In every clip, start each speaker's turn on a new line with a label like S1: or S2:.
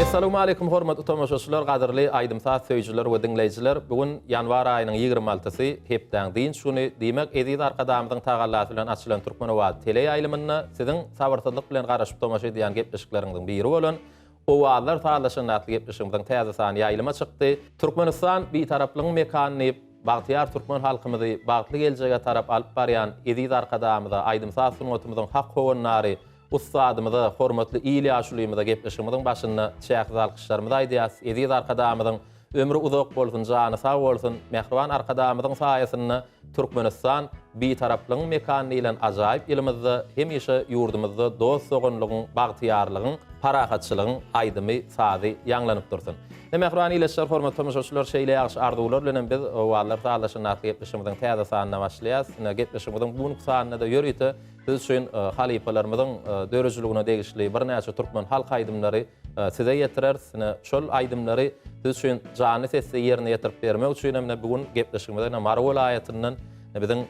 S1: Assalamu alaykum hormatly tamaşaçylar, gaderli aýdymsat söýjüler we dinleýijiler. Bugün ýanwar aýynyň 26-sy hepden diň şuny diýmek edýär arkadamyň tagallasy bilen açylan Türkmenowat tele ýaýlymyna siziň sabarsyzlyk bilen garaşyp tamaşa edýän gepleşikleriňiň biri bolan owalar taýlaşanatly gepleşigimiň täze sany ýaýlyma çykdy. Türkmenistan bir taraplyň mekanyny bagtyar türkmen halkymyzy bagtly geljege tarap alyp barýan edýär arkadamyda aýdymsat sunatymyzyň hak howannary ustadymyza, hormatly İlyaşulymyza gepleşigimiň başynda çäkiz alkışlarymyzy aýdýas. Edýär arkadamyzyň ömrü uzak bolsun, jany sag bolsun, mehriban arkadamyzyň saýasynda Türkmenistan bir taraplyň mekanyny bilen ajaýyp elimizde hemişe ýurdumyzda dost sogunlygyň, bagtyarlygyň, parahatçylygyň aýdymy sady ýanglanyp dursun. Mehriban İlyaşlar hormatly tamaşaçylar, şeýle ýaşy arzuwlar bilen biz owalar taýlaşanatly gepleşigimiň täze sanyna başlaýas. Gepleşigimiň bu nuksanyna da ýörüýte biz üçin halipalarymyzyň dörejligine degişli bir näçe türkmen halk aýdymlary size ýetirer. Şol aýdymlary biz üçin jany sesle ýerine ýetirip bermek üçin hem bugün gepleşigimizde Marw welaýatynyň biziň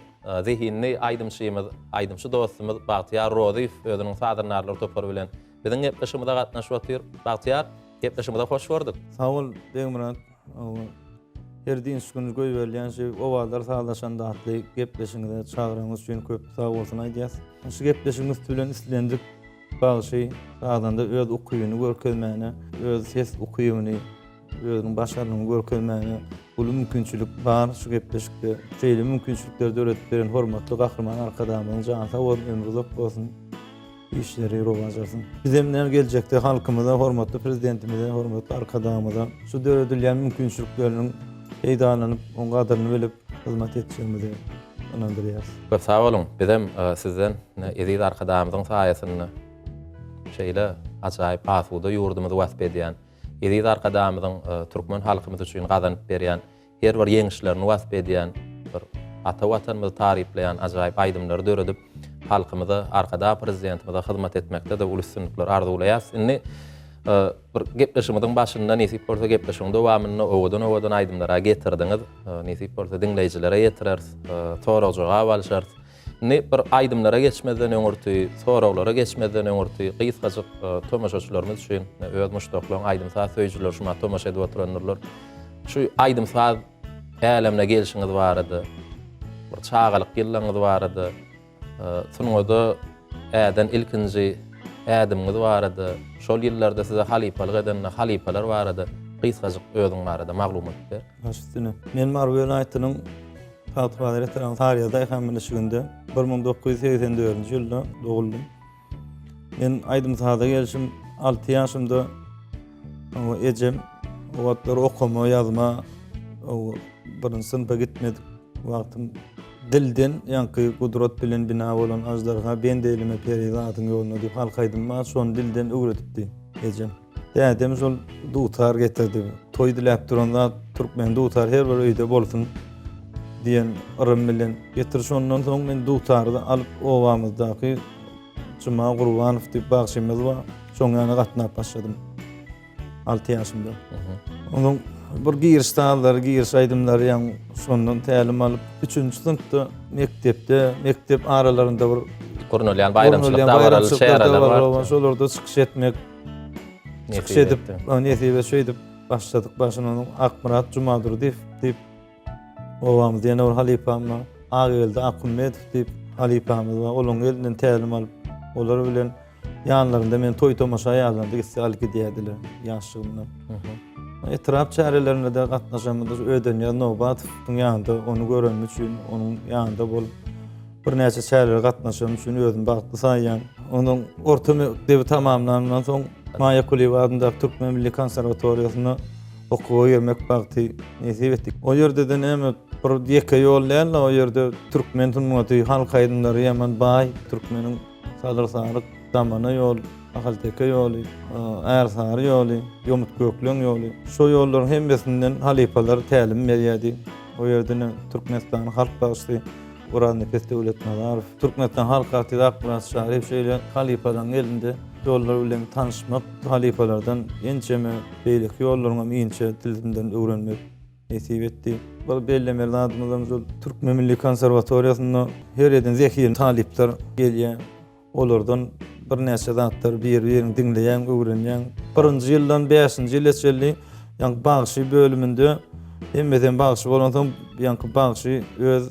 S1: zehinli aýdymçymyz, aýdymçy dostumyz Bagtyar Roziýew özüniň sadyrnarlary topar bilen biziň gepleşigimizde gatnaşyp otyr. Bagtyar, gepleşigimize hoş gördük.
S2: Sağ ol, Beýmurat. Her diňişginiz goý berýän şey owalar saglaşanda atly gepleşiňizde çagraňyz üçin köp sag bolsun aýdýas. Şu gepleşiňiz bilen islendik bagy saganda öz ukybyny görkezmäne, öz ses ukybyny, özüniň başaryny görkezmäne bulu mümkinçilik bar şu gepleşikde. Şeýle mümkinçilikleri öwretip beren hormatly gahrman arkadamyň jany sag ömrü uzak bolsun. İşleri rowajarsın. Bizemden geljekde halkymyza, hormatly prezidentimize, hormatly arkadamyza şu döredilýän mümkinçilikleriniň eýdanlanyp, oň gadyryny bilip hyzmat etjegimizi inandyrýar.
S1: Köp sag bolun. Bizem sizden edýär arkadamyzyň saýasynda şeýle ajaýyp asuda ýurdumyzy wasp edýän, edýär arkadamyzyň türkmen halkymyz üçin gazanyp berýän, her bir ýeňişlerini wasp edýän, bir ata watanymyzy tarypleýän ajaýyp aýdymlary döredip halkymyza, arkada prezidentimize hyzmat etmekde de ulussunluklar arzuwlaýas. Indi bir gepleşigimiň başynda nesip bolsa gepleşigiň dowamyny owadan aýdymlara getirdiňiz. Nesip bolsa dinleýijilere ýetirer, soragjyga balşar. Ne bir aýdymlara geçmeden öňürti, soraglara geçmeden öňürti gysgaçyk tamaşaçylarymyz üçin öz muşdaklaryň aýdymsat söýjüler şuma tamaşa edip oturanlar. Şu aýdymsat älemine gelişiňiz barady. Bir çağalyk ýyllaryňyz barady. Sunuňda äden ilkinji ädimiňiz barady. Şol ýyllarda size halipalyk eden halipalar barady. Gysgaçyk özüň barady, maglumat ber.
S2: Başystyny. Men Marw welaýatynyň Fatwaly rehberin taryýada ähemmeşiginde 1984-nji ýylda doguldım. Men aýdymsada gelişim 6 ýaşymda ejem o wagtlar okuma, ýazma, birinji synpa gitmedik. Wagtym dilden ýanky gudrat bilen bina bolan ajdarga ben delime perizatyň ýoluna diýip halkaýdym, şon dilden öwretipdi ejem. Dädem şol dutar getirdi. Toý diläp duranda türkmen dutar her bir öýde bolsun diýen ırym bilen getir. Şondan soň men dutardy alyp owamyzdaky Juma Gurbanow diýip bagşymyz bar. Şoňa gatnap başladym 6 ýaşymda. Onuň bir giýişler, giýiş aýdymlary ýa şondan tälim alyp 3-nji synpda mektep aralarynda bir
S1: Gurnolyan bayramçylykda baraly şäherler bar.
S2: Şolarda çykyş etmek, çykyş edip, nesip şeýdip başladyk. Başyna Akmurat Jumadur diýip owamyz ýene bir halipamma Agyldy Akmedov diýip halipamyz bar. Olaň elinden tälim alyp, olar bilen ýanlarynda men toý tomaşa ýazandy, gitse diýdiler ýaşlygyndan. Etraf çärelerinde de gatnaşamyz ödenýär nobat ýanynda onu görmek üçin, onuň ýanynda bolup bir näçe çäreler gatnaşam üçin özüm bagtly saýan. Onuň orta mektebi tamamlanandan soň Maya Kuliýew adynda Türkmen Milli Konserwatoriýasyna okuwa ýermek bagty nesip etdik. O ýerde de näme bir ýeke ýol däl, o ýerde türkmen tunmaty halk aýdymlary ýaman baý, türkmeniň sadyrsaryk zamana ýol, Ahalteka ýoly, Ärsary ýoly, Ýomut Gökleň ýoly. Şo ýollaryň hemmesinden halipalar tälim berýärdi. O ýerde Türkmenistan halk bagşy Uran Nefes Döwletnazarow, Türkmenistan halk artisti Akmurat Şaryp şeýle halipalaryň elinde ýollar bilen tanışmak, halipalardan ençeme beýlik ýollaryňa meňçe dilimden öwrenmek nesip etdi. Bu bellemeler adymyzdan Türkmen Milli Konserwatoriýasyna her ýerden zeki talipler gelýär. Olardan bir näçe zatlar bir-birini dinleýän, öwrenýän. 1-nji ýyldan 5-nji ýyl etjeli ýa-ni bagşy bölüminde hemmeden bagşy bolansoň ýa-ni bagşy öz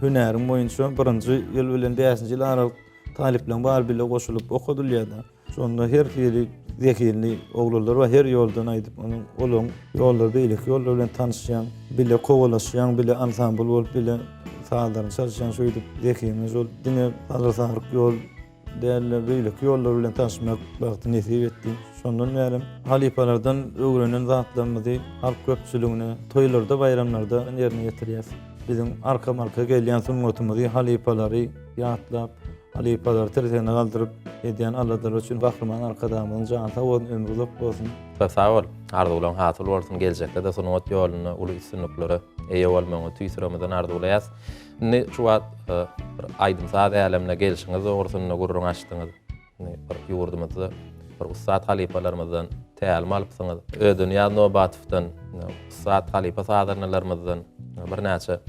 S2: hünerim boýunça 1-nji ýyl bilen 5-nji ýyl aralyk talipler bar bile goşulyp okudylýar. Şonda her biri zekirli oglanlar we her ýoldan aýdyp onuň olaň ýollar beýlik ýollar bilen tanışýan, bile kowalaşýan, bile ansambl bolup bile sağlaryny çalışýan şoýdyp zekirli ol dine alyrsaryk ýol däller beýlik ýollar bilen tanışmak bagty nesip etdi. Şondan bäri halipalardan öwrenen zatlarymyzy halk köpçüligine toýlarda, bayramlarda ýerine ýetirýär. Bizim arka gelýän sunnatymy halipalary ýatlap, halipalar tertene galdyryp edýän Allahdar üçin gahrman arkadamyň jany sag ömrü uzak bolsun.
S1: Sağ ol. Arzulan hasyl bolsun geljekde de sunnat ýolyny uly üstünlikleri eýe bolmagy tüýsüremeden arzulayas. Ne şu wagt bir aýdym zat älemine gelişiňiz ogursyny gurrun açdyňyz. Bir ýurdumyzda bir ustad halipalarymyzdan tälim alypsyňyz. Ödün ýa nobatyfdan ustad halipa sadarnalarymyzdan bir näçe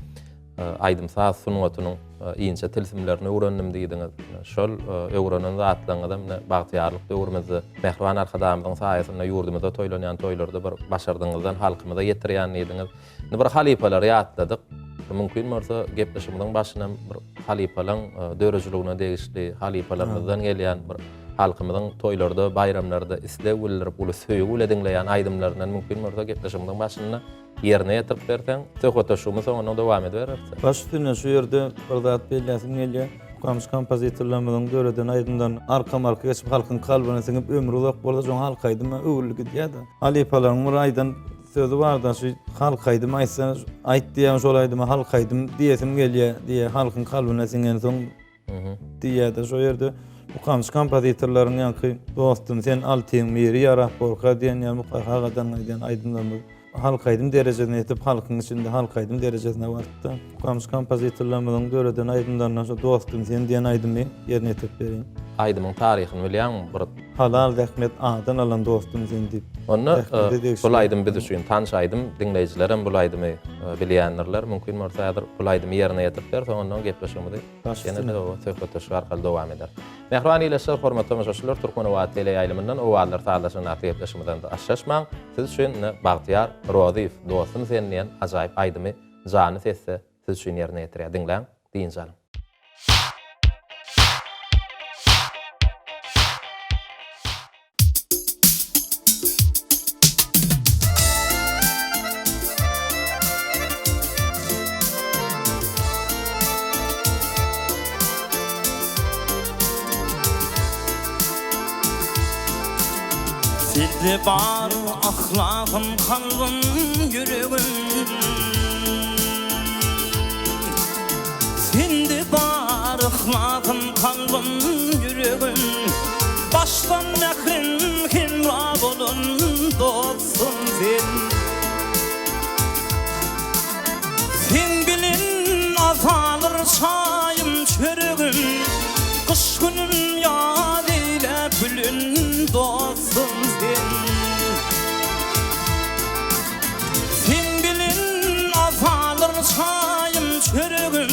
S1: aýdym zat sunnatynyň iňçe tilsimlerini öwrendim diýdiňiz. Şol öwrenen zatlaryňyzda mene bagtyarlyk döwrümizde Mehriban arkadamyň saýasynda ýurdumyzda toýlanýan toýlarda bir başardyňyzdan halkymyza ýetirýän diýdiňiz. Bir halipalar ýatladyk. Mümkin bolsa gepleşimden başynam bir halipalaryň dörejiligine degişli halipalarymyzdan gelýän bir halkymyzyň toýlarda, bayramlarda isle ulanyp uly söýgü edinleýän aýdymlarynyň mümkin bolsa gepleşimden başyna ýerine ýetirip berseň, söhbetleşigimiz oňa dowam edererse.
S2: Başyna şu ýerde bir zat belläsin gelýär. Gamys kompozitorlarymyzyň döreden aýdymdan arka-marka geçip halkyň kalbyna siňip ömrü uzak bolsa joň halk aýdyma öwürlük edýär. Halipalaryň bir aýdan sözü barda şu halk aýdym aýtsa aýt diýen şol aýdyma halk aýdym diýesim gelýär diýe halkyň kalbyna siňen soň diýýär. Şo ýerde bu gamys kompozitorlaryň ýa-ni dostum sen altyň miri ýarap borka diýen ýa-ni hagadan aýdan aýdymlar halk aýdym derejesine ýetip halkyň içinde halk aýdym derejesine bardy. Gamys kompozitorlaryň döreden aýdymlaryndan şu dostum sen diýen aýdymy ýerine ýetip berýän.
S1: Aýdymyň taryhyny bilýän bir
S2: halal rahmet adan alan dostum sen diýip.
S1: Onu bul aýdym biz üçin tanış aýdym, dinleýijilerim bul aýdymy bilýänler mümkin bolsa ýa-da bul aýdymy ýerine ýetip berse ondan gepleşigimiz ýene de söhbetleşik arkaly dowam eder. Mehriban ýylyşlar, hormatly tamaşaçylar, Türkmenwat tele ýaýlymyndan owallar taýdaşyny atypleşigimizden aşaşmaň. Siz üçin bagtyar, rozif, dostum sen diýen ajaýyp aýdymy jany sesse siz üçin ýerine ýetirýär. Dinleň, diýinjal.
S3: Sizde bar ahlakım, kalbim, yüreğim. Sende bar ahlakım, kalbim, yüreğim. Baştan mehrim himra bolun dostum sen. Sen bilin azalır çayım çöreğim. Kış günüm yad ile bülün dostum sen. Sen bilin azalır çayım çöreğim.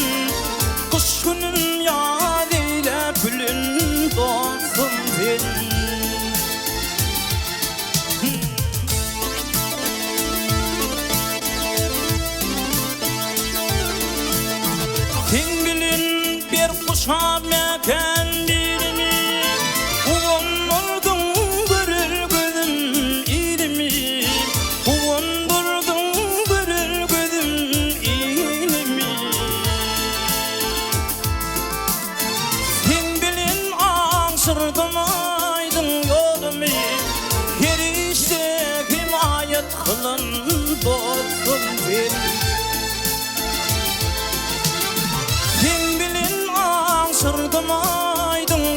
S3: Kış günüm yad ile bülün dostum sen. Sen bilin bir kuşa mekendirimi. Uğundurdun görür gözüm ilimi. Uğundurdun görür gözüm ilimi. Sen bilin aşırdım aydın yolumu. Her işte himayet kılın dostum sen. Sen bilin aşırdım aydın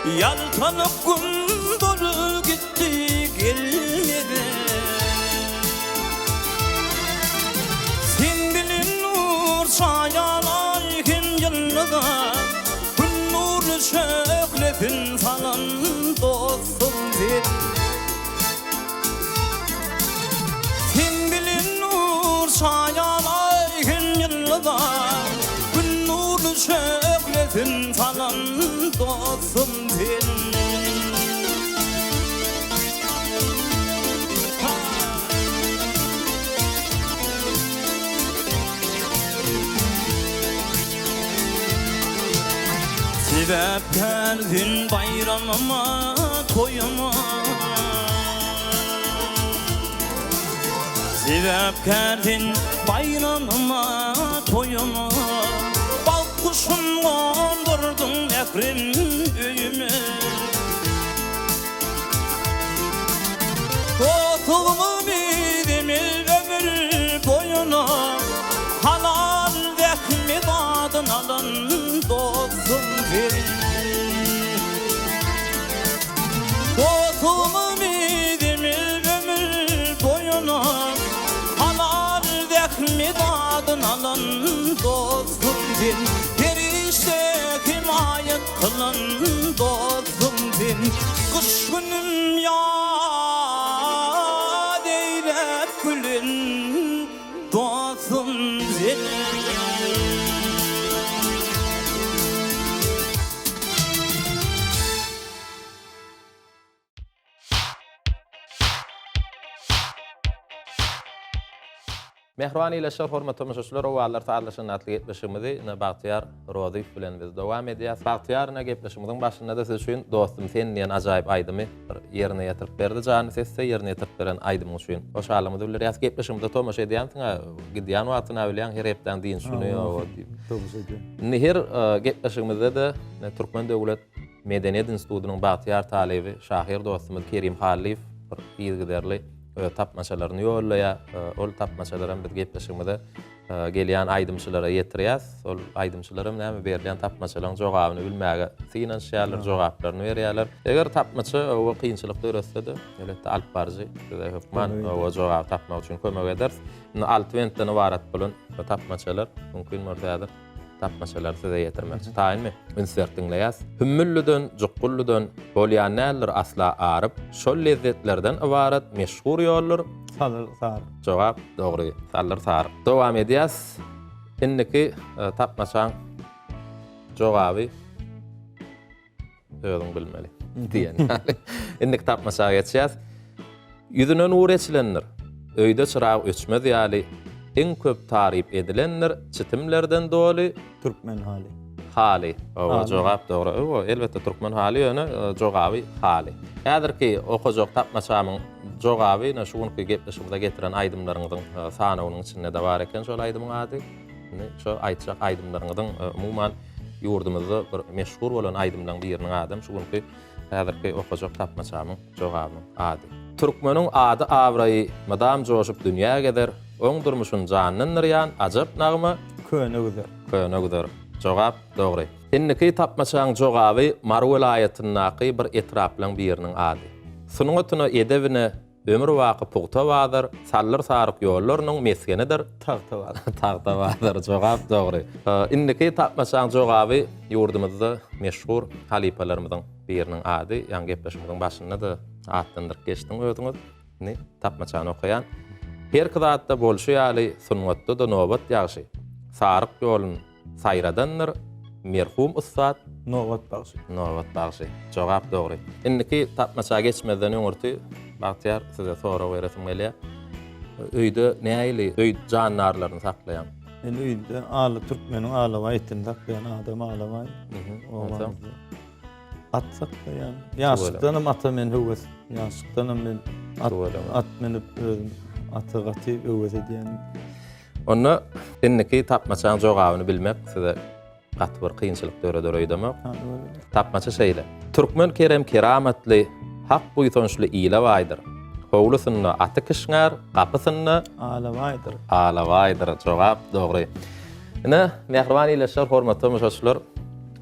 S3: Yaltanıp gün dolu gitti gelmedi. Sen bilin nur sayalar kim yıllıda, gün nuru şöklepin falan dostum bir. Sen bilin nur sayalar kim yıllıda, gün nuru şöklepin falan dostum bir. Sebep verdin bayramıma, toyuma. Sebep verdin bayramıma, toyuma. Bal kuşum kondurdun ekrin öyüme. Dostluğumu bildiğimiz ömür boyuna, halal vekmi dadın alın dostum verin. Dostluğumu bildiğimiz ömür boyuna, halal vekmi dadın alın dostum verin. Perişte himayet kılın dostum verin. Kış günüm yad eylep gülün dostum verin.
S1: Mehruan ile şer hormat tomuşlar o allar taarlaşan atlı getmişimizi ne Bahtiyar Rodif bilen biz devam edýäs. Bahtiyar ne gepleşimizin başynda da siz üçin dostum sen diýen ajaýyp aýdymy ýerine ýetirip berdi. Jany sesse ýerine ýetirip beren aýdym üçin. Oş alamy döwler ýas gepleşimizde tomuş edýänsiň, gidýän wagtyna bilen her hepden diýin şuny o diýip.
S2: Tomuş edýän.
S1: Nihir gepleşimizde de Türkmen Döwlet Medeniýet Institutynyň Bahtiyar talebi şahir dostumyz Kerim Haliýew bir ýygyderli tapmaçalaryny ýollaýa, ol tapmaçalaryň bir gepleşiginde gelýän aýdymçylara ýetirýäs. Ol aýdymçylara näme berilýän tapmaçalaryň jogabyny bilmäge synanşýarlar, jogaplaryny berýärler. Eger tapmaça o kynçylykda öýretse-de, elbetde alp barjy, hökman o jogap tapmak üçin kömek eder. Altwentden ibarat bolan tapmaçalar mümkin mertädir. Tapmaçalar size ýetirmekçi taýinmi? Insertingleýäs. Hümmüllüden, jukgulludan bolýan näler asla aryp, şol lezzetlerden ibarat meşhur ýollar
S2: Sar.
S1: jogap dogry. Sallar sar. Dowam edýäs. Inniki tapmaçaň jogaby özüň bilmeli diýen. Inniki tapmaçaga geçýäs. Ýüzüne nur eçilenler. Öýde çyrag öçmez ýaly en köp tarip edilenler çitimlerden doly
S2: Türkmen hali.
S1: hali. O jogap dogry. O elbetde Türkmen hali ýöne jogaby hali. Häzirki okujak tapmaçamyň jogaby ne şuňky gepleşigde getiren aýdymlaryňyň sanawynyň içinde de bar eken şol aýdymyň ady. Şo aýtjak aýdymlaryňyň umuman ýurdumyzda bir meşhur bolan aýdymlaryň biriniň adam şuňky häzirki okujak tapmaçamyň jogabynyň ady. Türkmeniň ady awraý madam joşup dünýä geder. Oň durmuşyň janyny nirýan ajap nagmy köne güder. Jogap dogry. Inniki tapmaçaň jogaby Mar welaýatynyňky bir etraplaryň biriniň ady. Sunuň ötüne edebine ömür waky pugta wadyr, sallar saryk ýollarynyň meskenidir. Tagta wadyr. Jogap dogry. Inniki tapmaçaň jogaby ýurdumyzda meşhur halipalarymyzyň biriniň ady. Ýa gepleşimiziň başynda da atlandyryp geçdiň özüňiz. Ne tapmaçany okayan her kıdaatda bolşy ýaly sunwatda da nobat ýagşy. Saryk ýolun saýradandyr merhum ustad
S2: Nobat bagşy.
S1: Jogap dogry. Inniki tapmaça geçmeden öňürti Bahtiyar size sonra beresim gelýär. Öýde näýli öý janlarlaryny saklaýan.
S2: Men öýde aly Türkmeniň aly waýtyn saklaýan adam aly waý. At saklaýan. Ýaşykdanam ata men höwes. Ýaşykdanam men at menip atı gaty öwes edýän.
S1: Onu inniki tapmaçaň jogabyny bilmek size gaty bir kynçylyk döredemek. Tapmaça şeýle. Türkmen Kerem keramatly hak buýtonşly ýyla waýdyr. Howlusyny aty kişňär, gapysyny ala waýdyr. Jogap dogry. Ine mehriban ile şer hormatly müşahitler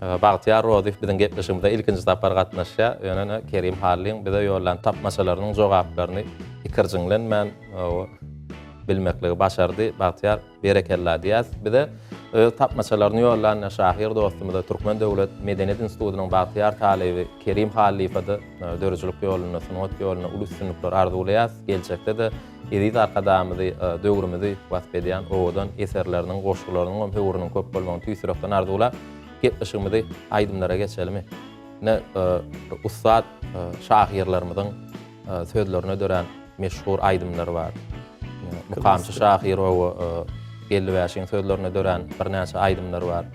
S1: Bagtyar Rodif bilen gepleşigimizde ilkinji tapar gatnaşýa, ýöne Kerim Halliň bize ýollan tapmaçalarynyň jogaplaryny ikirjiňlen men bilmekligi başardy. Bagtyar berekella diýäs. Bize tapmaçalaryny ýollan şahir dostumyz Türkmen Döwlet Medeniýet Institutynyň Bagtyar talebi Kerim Hallifady dörjülük ýoluny, sunat ýoluny ulus sünükler arzulaýas. Geljekde de edit arkadamyzy, döwrümizi wasp edýän owadan eserleriniň, goşgularynyň höwrüniň köp bolmagyny tüýsürekden arzula. Gepleşigimizi aýdymlara geçelimi. Ne ustad şahirlerimizin sözlerine dören meşhur aýdymlar bar. Mukamçy şahir we Gelliwäşiň sözlerine dören bir näçe aýdymlar bar.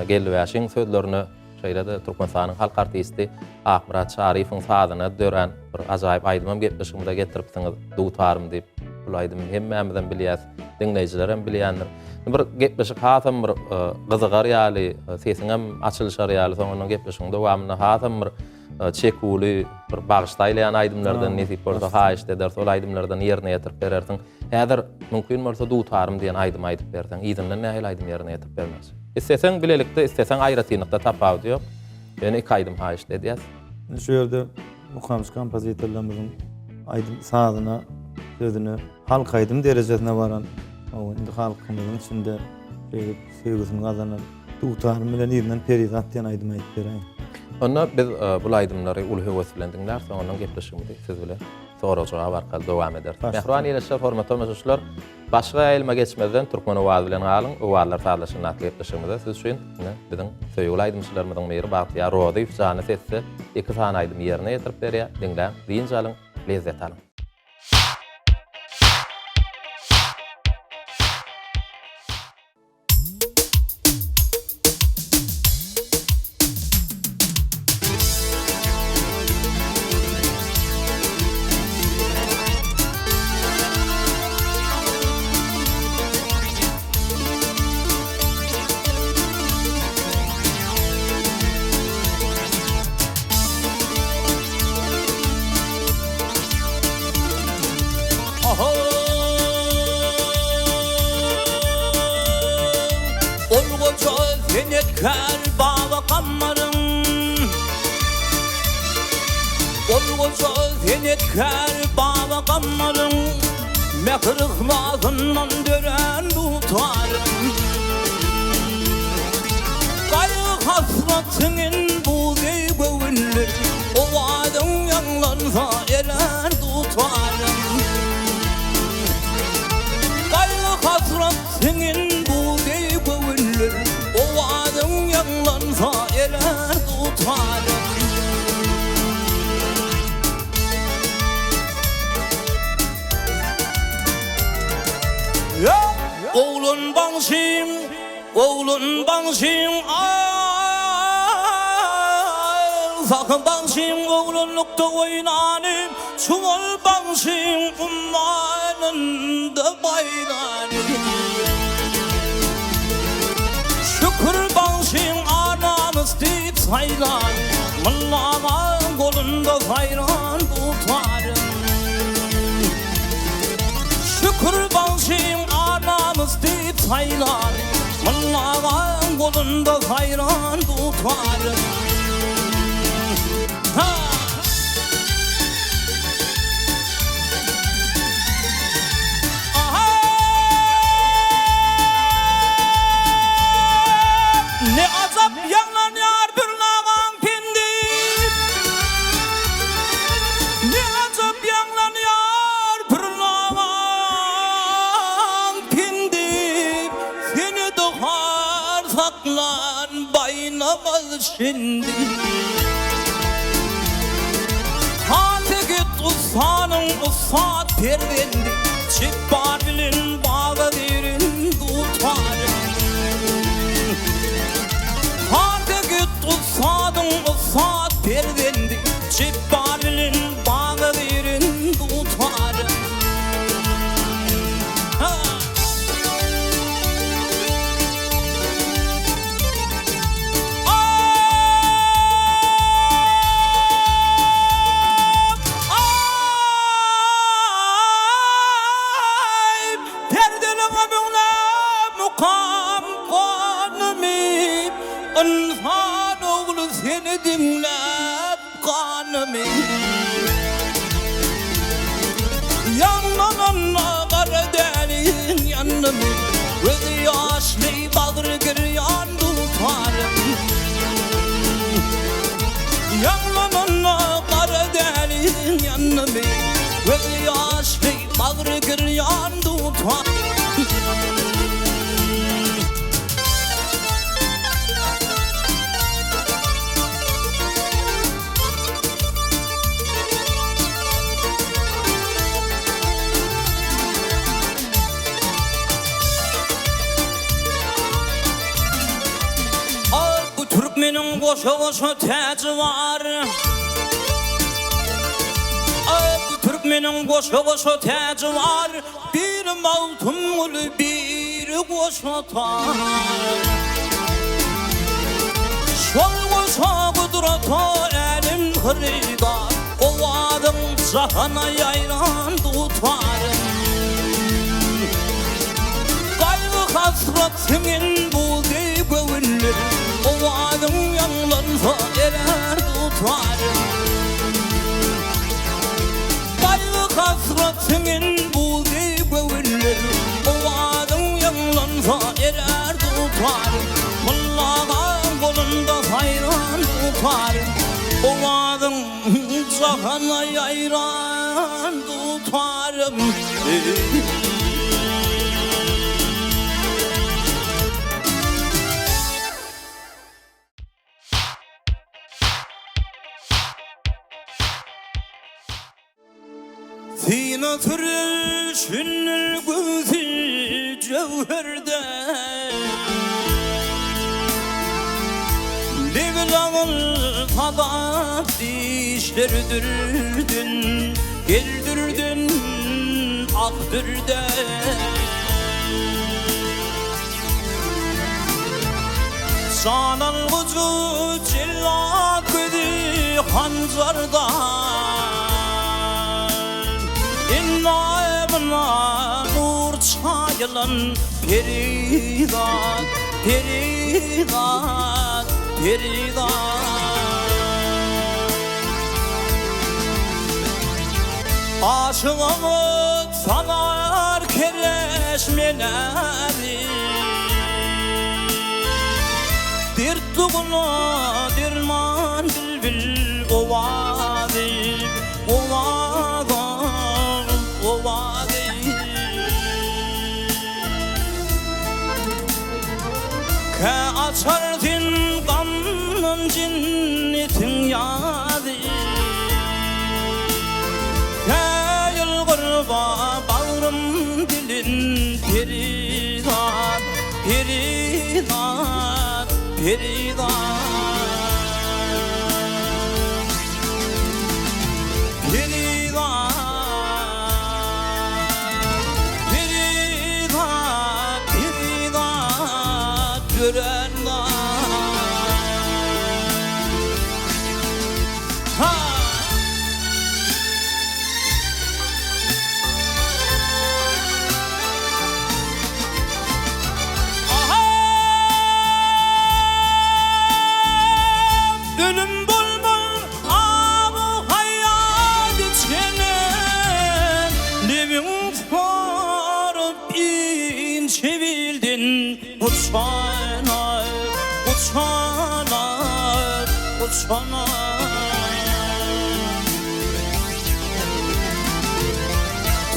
S1: Gelliwäşiň sözlerini şeýle-de Türkmenistanyň halk artisti Ahmurat Şarifiň sazyna dören bir ajaýyp aýdymam gepleşigimizde getiripsiňiz. Dutarym diýip bu aýdym hemmämizden bilýäs, dinleýijiler hem bilýändir. Bir gepleşik hasam bir gyzygar ýaly, sesiňem açylşar ýaly, soňra gepleşiň dowamyny hasam bir çekuli, bir bagyşdaýlayan aýdymlardan nesip bolsa haýyş eder, sol aýdymlardan ýerine ýetirip berersiň. Häzir mümkin bolsa dutarym diýen aýdym aýdyp berseň, ýygynden nähili aýdym ýerine ýetip bermez. Isteseň bilelikde, isteseň aýratynykda tapawdy ýok. Ýöne iki aýdym haýyş edýäs.
S2: Şu ýerde mukamçy kompozitorlarynyň aýdym sazyna, sözüne halk aýdym derejesine baran indi halkymyzyň içinde sevgisini gazanan dutarym bilen ýerinden perizat diýen aýdym aýdyp berýän.
S1: Onda biz bu aýdymlary ul höwes bilen dinler, soňra gepleşigimizi siz bilen sorajaga barkaly dowam eder. Mehruan ýeleşler hormatly meşhurlar. Başga aýlma geçmeden Türkmen owady bilen galyň, owadylar taýlaşyny gepleşigimizde siz üçin biziň söýgüli aýdymçylarymyzyň biri Bagtyar Rodif jany sesse iki sany aýdym ýerine ýetirip berýär. Dinle, diýinçe alyň, lezzet alyň.
S3: Olgoça zenetkar baba kammarım, olgoça zenetkar baba kammarım, mehrıhlasından dören dutarım. Gayrı hasratının bu göğünler, ovadan yanlansa erer tutarım. Gayrı hasratının bu göğünler, ovadan yanlansa erer tutarım. Oğlun bansın, oğlun bansın, sakın bansın, oğlunlukta oynanın, çuval bansın, ummanında baynanın. Şükür bansın, anamız deyip saylan, mıllaman kolunda sayran tutarım. Şükür bansın, anamız deyip saylan, mıllaman kolunda sayran tutarım. Ne azap yanlanıyor bir lavan pindi, ne azap yanlanıyor bir lavan pindi. Seni doğar saklan baynamaz şimdi. Hadi git usanın usat pervendi, çıkbar bilin bağı verin tutarım. Hadi git usadın usat pervendi, çıkbar bilin bağı verin tutarım. Mukam konumi, yanımı Yanlananla kara delin yanımı Gözü yaşlı bağrı gıryan tutarım Yanlananla kara delin yanımı Gözü yaşlı bağrı gıryan tutarım Türkmenin koşa koşa teci var Bu Türkmenin koşa koşa teci var Bir maltun gülü bir koşa tar Şol koşa kudrata elim kırıda Ovadım cahana yayran tutarım Kaygı hasret senin bu deyip övünür Ovadım yanlarsa erer tutarım Kaygı hasret senin bu deyip övünür Ovadım yanlarsa erer tutarım Allah'ın kolunda hayran tutarım Ovadım cahana yayran tutarım Sina türüşünün gözü cevherde Devlamın tadat dişlerdirdin Geldirdin aktırda Sanan ucu cellat gözü hancarda İnnaemna nur çayılan peridat, peridat, peridat Aşığımı sanar kereşmeleri Dirttuğuna dirman bilbil ovadim, ovadım, ovadim Ke açardın kanın cinnetin yadı Ke yılgırba bağrım dilin peridat, peridat, peridat görenler ha aha ölüm bulmur abu hayat içine living for in çevildin uçanar uçanar uçanar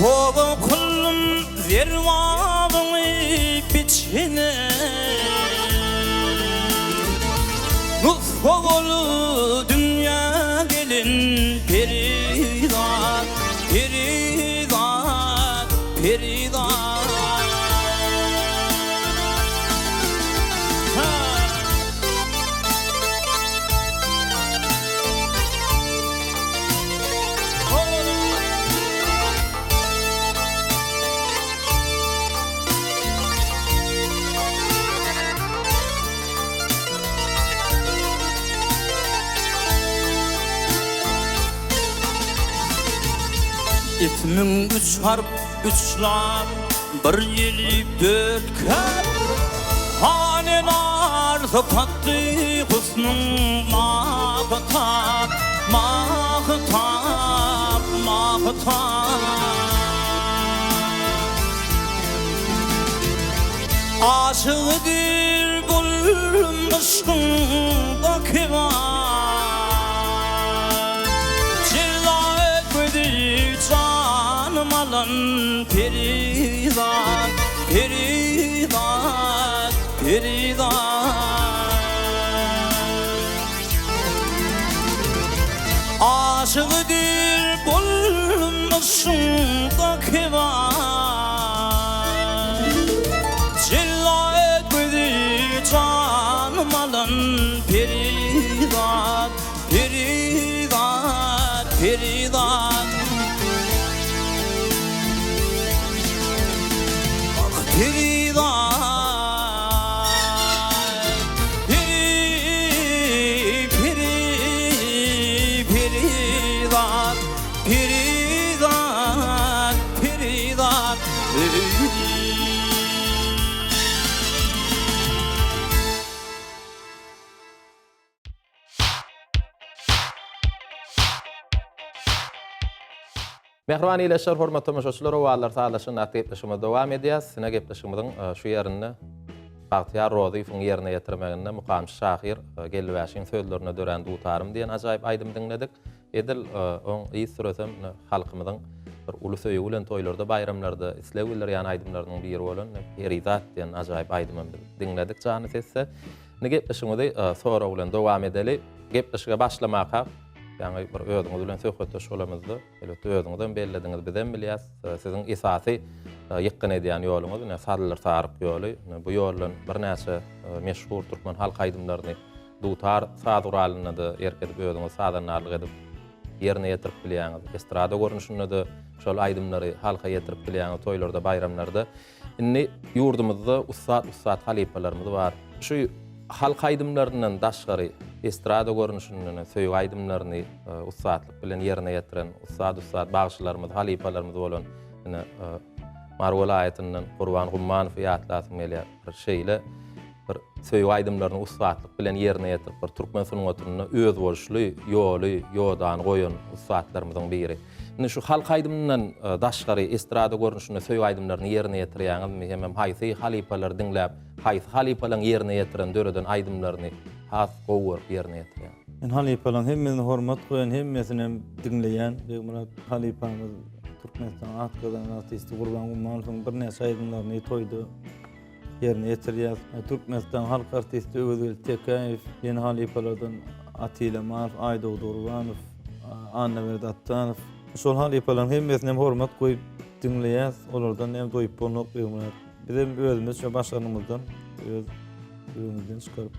S3: Kova kullum zervabını biçine Nutfogolu dünya gelin peridat, peridat, peridat İsmin üç harp, üç lam, bir yelip dökər Hanen arzu tatlı husnun mağatat, mağatat tutan aşığıdır bulmuşsun bakıvan cilla etmedir canım alan peridan peridan peridan aşığıdır bulmuşsun bakıvan cilla etmedir canım alan peridan peridan peridan peridan
S1: Mehriban ileşer, hormatly tamaşaçylar, owalar sağlaşyň aktivleşmegine dowam edýäs. Sine gepleşigimiň şu ýerinde Bagtyar Rozyň ýerine ýetirmeginde Mukamşy Şahyr gelibäşiň sözlerine dören dutarym diýen ajaýyp aýdym dinledik. Edil oň iýi süresem halkymyzyň bir uly söýügi bilen toýlarda, bayramlarda islegiler ýani aýdymlarynyň biri bolan Perizat diýen ajaýyp aýdymy dinledik jany sesse. Ne gepleşigimizi sonra bilen dowam edeli. Gepleşige başlamaka yani bir özüňiz bilen söhbetdeş bolamyzdy. Elbetde özüňizden bellediňiz bizden bilýäs. Siziň esasy ýykyn edýän ýoluňyz, Sadlylar Saryk ýoly. Bu ýoldan bir näçe meşhur türkmen halk aýdymlaryny dutar saduralyny da erkedip özüňiz sadanarlyk edip ýerine ýetirip bilýäňiz. Estrada görnüşinde de şol aýdymlary halka ýetirip bilýäňiz toýlarda, bayramlarda. Indi ýurdumyzda ussat halipalarymyz bar. Şu halk aýdymlaryndan daşgary estrada görnüşinden söýüg aýdymlaryny ussatlyk bilen ýerine ýetiren ussat bagşylarymyz, halipalarymyz bolan ine Marwala aýatynyň Gurban Gummanow ýatlasy mele bir şeýle bir söýüg aýdymlaryny ussatlyk bilen ýerine ýetirip bir türkmen sunugatyny öz bolşly ýoly, ýodan goýun ussatlarymyzyň biri. Ine şu halk aýdymyndan daşgary estrada görnüşinde söýüg aýdymlaryny ýerine ýetirýäňiz hem haýsy halipalar dinläp, haýsy halipalaryň ýerine ýetiren döreden aýdymlaryny has gower ýerine ýetirýär.
S2: Men halipalaryň hemmesine hormat goýan, hemmesini dinleýän Murat halipamyz Türkmenistan atgadan artisti Gurban Gummanowyň bir näçe aýdymlaryny toýda ýerine ýetirýär. Türkmenistan halk artisti Öwedil Tekaýew, ýene halipalardan Atilla Mar, Aýda Durwanow, Anna Verdattanow. Şol halipalaryň hemmesine hormat goýup dinleýär. Olardan hem doýup bolmak beýler. Bizim özümüz şu başarymyzdan özümizden çykaryp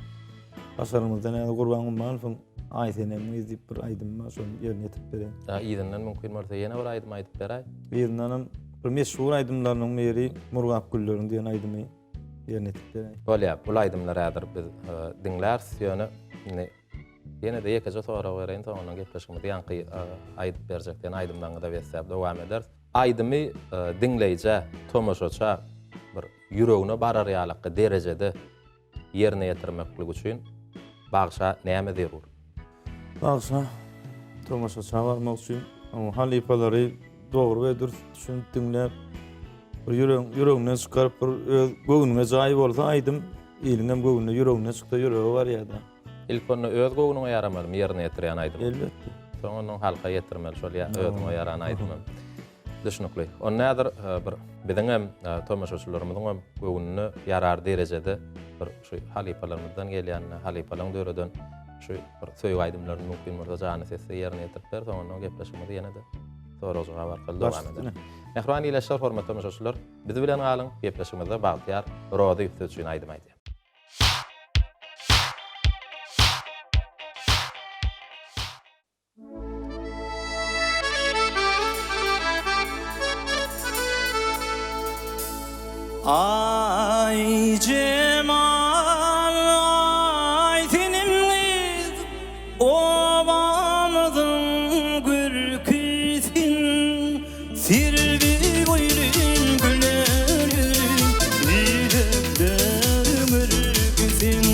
S2: başarymyzdan Gurban Gummanowyň aýtynamy izlip bir aýdym var, şonu ýerine ýetip berýär.
S1: Ýa-ýydan mümkin bolsa ýene bir aýdym aýdyp beräý.
S2: Ýerden bir meşhur aýdymlarynyň biri Murgap Gülleriň diýen aýdymy ýerine ýetip berýär.
S1: Bolýa, bu aýdymlar ädir biz dinlärsiz ýöne ýene de ýekeje sonra bereň soňra gepleşigimiz ýanky aýdyp berjek diýen aýdymdan da bersep dowam eder. Aýdymy dinleýje, tomaşaça bir ýüregine barar ýalyky derejede ýerine ýetirmeklik üçin bagşa näme zerur?
S2: Bagşa tomaşaça barmak üçin halipalary dogry we dürüst düşünip dinläp bir ýüregine çykaryp bir göwnüne jaý bolsa aýdym, ýylyňam göwnüne ýüregine çykda ýüregi bar ýa-da.
S1: İlk onu öz göwnüne ýaramadym, ýerine ýetirýän aýdym.
S2: Elbetde.
S1: Soňra halka ýetirmeli şol özüňe ýaran aýdym. Düşünükli. On nädir bir biziň tomaşaçylarymyzyň göwnüne ýarar derejede bir şu halipalarymyzdan gelýän halipalaryň döreden şu bir söýüg aýdymlaryny mümkin bolsa jany sesle ýerine ýetirip ber, soňra gepleşigimiz ýene de soragyga barkaly dowam eder. Mehriban ileşler, hormatly tomaşaçylar, bizi bilen galyň, gepleşigimizde Bagtyar Rozy üçin aýdym aýdym.
S3: Ay Cemal, ay tenimliz, obamızın gürküsün, sirbi goylun gülleri, yürekte mürküsün.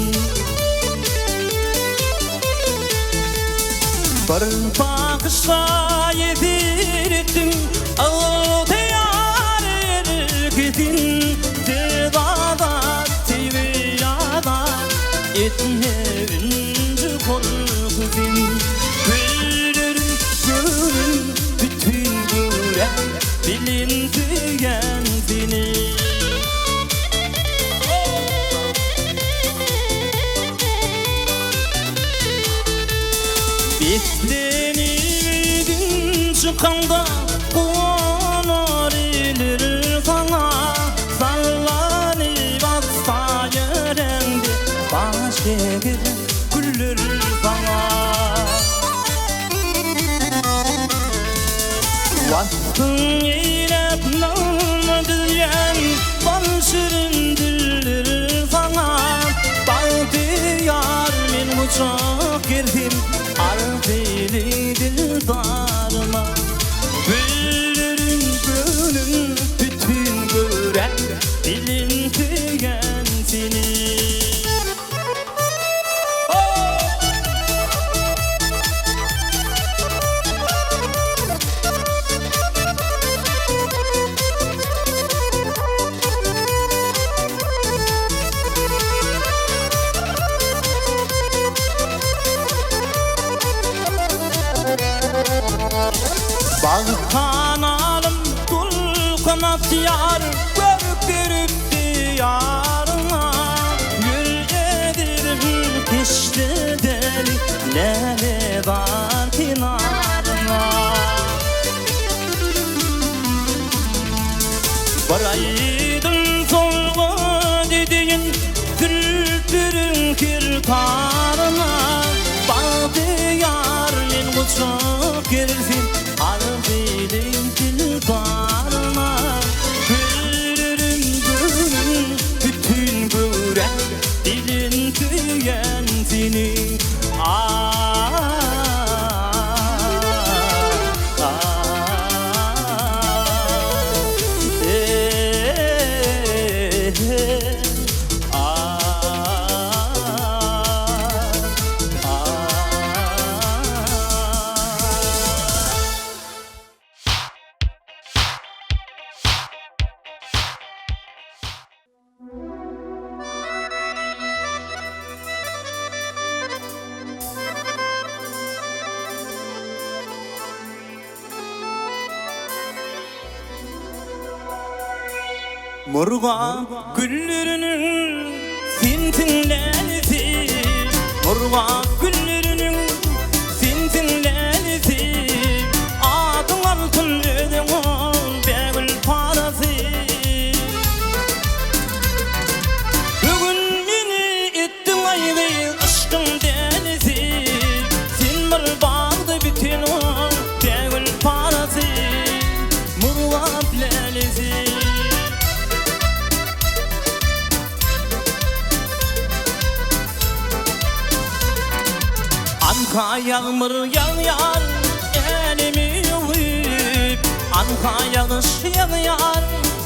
S3: Barın bakışa yedirdim ağda yar ergedin Dedada tevirada etmerince korkudum Gülürüm gülüm bütün gülen bilindiyen seni Beklenidin çıkanda kuanar ilir sana Sallanıp atsa yüreğimde baş eğer gülür sana Vaktın eylep namı diyen bal şirin dildir sana Bağdiyar men uçak girdim Ardili dildarıma Gülürüm gülüm bütün gören bilindiyen seni Bağ kanalım dul kanat yar Görüp diyarına Gül edirim geçti deli Lele var kinarına Varaydın solga dediğin Kültürün kirtarına Bağdiyar men uçak girdim Ardilim dildarına Gülürüm gülüm bütün gören dilin tüyen seni Murga güllerinin sintinlezi Murga güllerinin sintinlezi Adın altın ödün ol begül parası Bugün beni ettin aydı aşkım denizi Sen bir bağda bütün ol begül parası Murga plelezi Anka yağmur yağar elimi yuvip Anka yağış yağar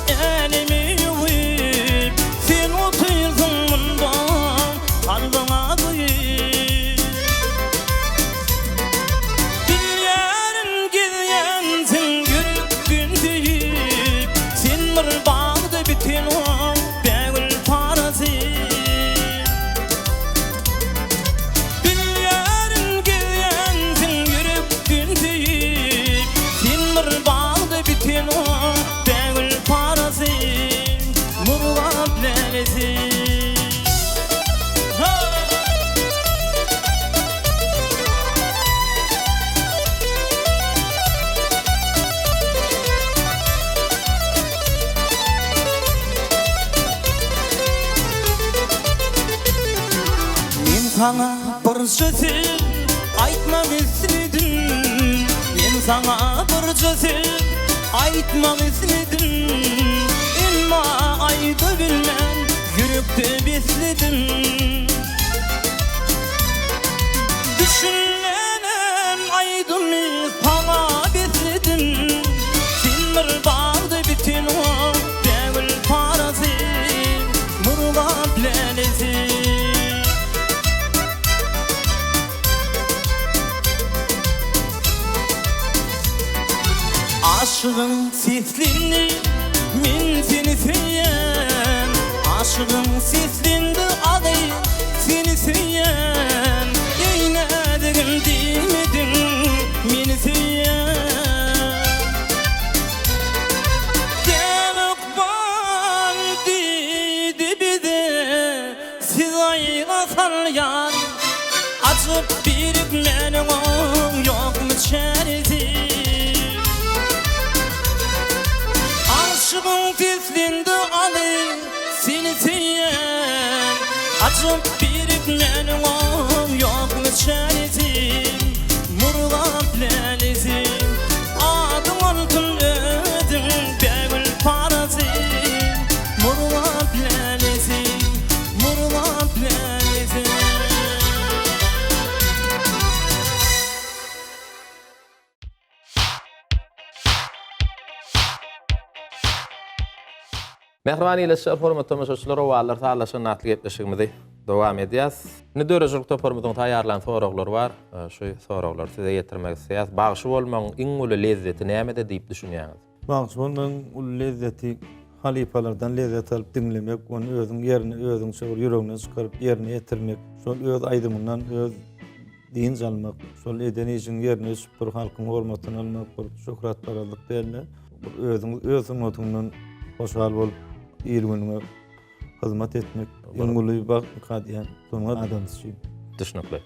S3: elimi yuvip Sen otuydun bundan kalbına duyup Dillerin gidiyensin yürüp gün deyip Sen bir bağda bütün o begül parası Begül parası Murga plelezi Men sana bir sözü aytmak istedim Men sana bir sözü aytmak istedim Elma aydı bilmem yürekte besledim Düşünlenem aydım sana besledim Sen bir bağda bütün o begül parası Murga plelezi Aşığın sislindi min seni söyyen Aşığın sislindi adı seni söyyen Eyledim demedim min söyyen Demek bal dedi bize siz ayga salyan Açıp birip menin yok mu çerezi Aşığın tislindi alı seni söyyen Açıp birip menin yok mu çerezi Murgap lelezi adım altın ödüm begül parası Murgap lelezi Murgap lelezi
S1: Mehrbani ile hormatly tamaşaçylar owalar sağlaşan natly gepleşigimizi dowam edýäs. Ne dörejilik toparmyzyň taýýarlan soraglar bar. Şu soraglar size ýetirmek isleýäs. Bagşy bolmagyň iň uly lezzeti näme diýip düşünýäňiz?
S2: Bagşy bolmagyň uly lezzeti halipalardan lezzet alyp dinlemek, onu özüň ýerine, özüň şol ýüregine çykaryp ýerine ýetirmek, şol öz aýdymyndan öz din almak, şol edeni işin ýerine bir halkyň hormatyny almak, bir şöhret baralyk diýerler. Özüň otundan hoşal bolup ýerine hyzmat etmek, iň uly bakadiýan, soňra adam üçin.
S1: Düşünükli.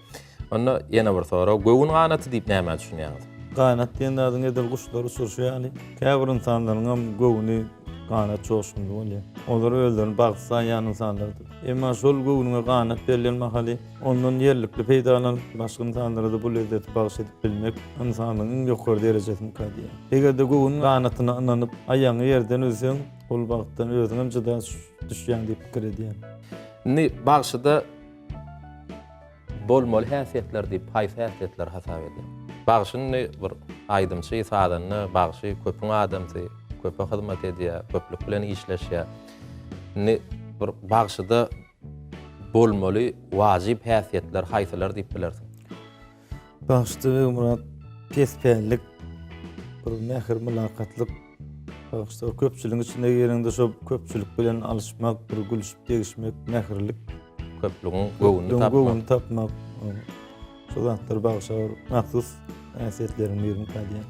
S1: Onda ýene bir sorag, göwün ganaty diýip näme düşünýäňiz?
S2: Ganat diýenlerden edil guşlar uçurşýaly. Käbir insanlaryň göwüni ganat çoşundy bolýar. Olar öldürüp bagsa ýany insanlardyr. Emma şol göwüne ganat berilen mahaly ondan ýerlikli peýdalan başga insanlara da bu lezzeti bagş edip bilmek insanyň ýokary derejesine kadýar. Egerde göwüň ganatyna ananyp aýaňy ýerden özüň ol bagtdan özüň jyda düşýän diýip pikir edýär.
S1: Ni bagşyda bolmaly häsiýetler diýip häsiýetler hasap edýär. Bagşyny bir aýdymçy sadanyny bagşy köpüň adamsy köpe hyzmat edýär, köplük bilen işleşýär. Ne bir bagşyda bolmaly wajyp häsiýetler haýsylar diýip bilersiň?
S2: Bagşyda Murat pespenlik, bir mähir mülakatlyk, bagşyda köpçüligiň içinde ýerinde şo köpçülik bilen alışmak, bir gülüşip degişmek, mähirlik,
S1: Köplüğün göwüni
S2: tapmak. Şo zatlar bagşa mahsus häsiýetlerini birini kadýar.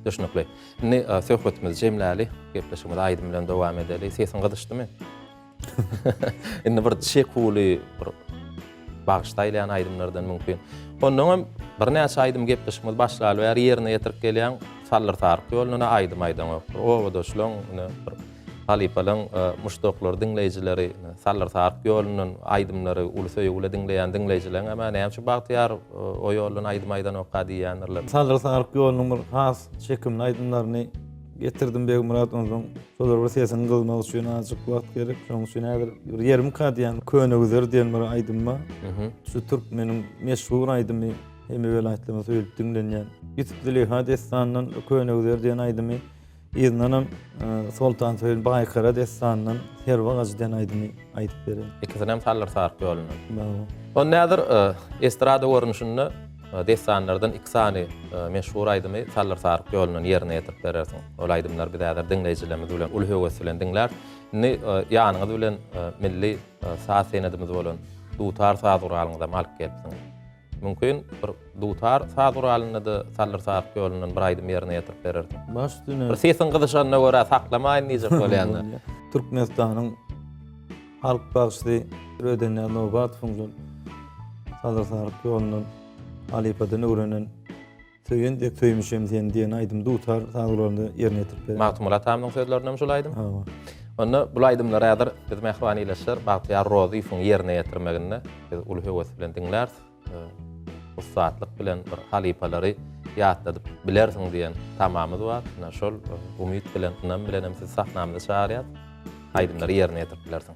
S1: Düşünükli. Ne söhbetimiz jemläli, gepleşigimiz aýdym bilen dowam edeli. Sesin gydyşdymy? Indi bir çekuly bir bagştaýlan aýdymlardan mümkin. Ondan bir näçe aýdym gepleşigimiz başlaly we ýerine ýetirip gelýän sallar tarky ýoluna aýdym o doşlaň bir halipalyň muşdoklar dinleýijileri sallar tarky ýolunun aýdymlary uly söýgüle dinleýän dinleýijiler ama näme bagtyar o ýolun aýdym okadiýanlar.
S2: Sallar tarky ýolunun bir has çekimli aýdymlaryny getirdim Bey Murat ondan. Şolar bir sesini gylmak üçin azık wagt gerek. Şoň üçin häzir bir ýerim kadýan Könegüzer diýen bir aýdymma. Şu türkmeniň meşhur aýdymy hem welaýatlama söýüp dinlenýän. Ýitipli hadesanyň Könegüzer diýen aýdymy ýygnanam Sultan Söýül Baýkara destanyndan Herwa Gazy diýen aýdymy aýdyp berýär.
S1: Ikisini hem sallar tarky ýolunun.
S2: Bawa.
S1: O nädir estrada görnüşünde destanlardan ikisini meşhur aýdymy sallar tarky ýolunun ýerine ýetirip berersiň. Ol aýdymlar biräder dinleýijilerimiz bilen uly höwes bilen dinler. Ne ýanyňyz bilen milli saat senedimiz bolan dutar saat uralyňda malk gelipsiň. Mümkin bir dutar saat uralyňda sallar tarky ýolunun bir aýdym ýerine ýetirip berersiň.
S2: Başdyna
S1: Bir sesin gydyşanyna görä saklamaýyn niýe bolýandy.
S2: Türkmenistanyň halk bagşy ödenýän nobat funksion sallar tarky ýolunun Alipadan öğrenen söyün de söymüşem diýen aýdym dutar saglarynda ýerine ýetirip berýär.
S1: Mahmulat hamyň sözlerinem şol aýdym.
S2: Ha.
S1: Onda bu aýdymlar ýadyr biz mehrbanylaşyr, bagtyar rozyfyň ýerine ýetirmeginde biz uly höwes bilen dinler. Bu saatlyk bilen bir halipalary ýatladyp bilersiň diýen tamamyz bar. Şol umyt bilen, inan bilen hem siz sahnamyzda çağırýar. Aýdymlary ýerine ýetirip bilersiň.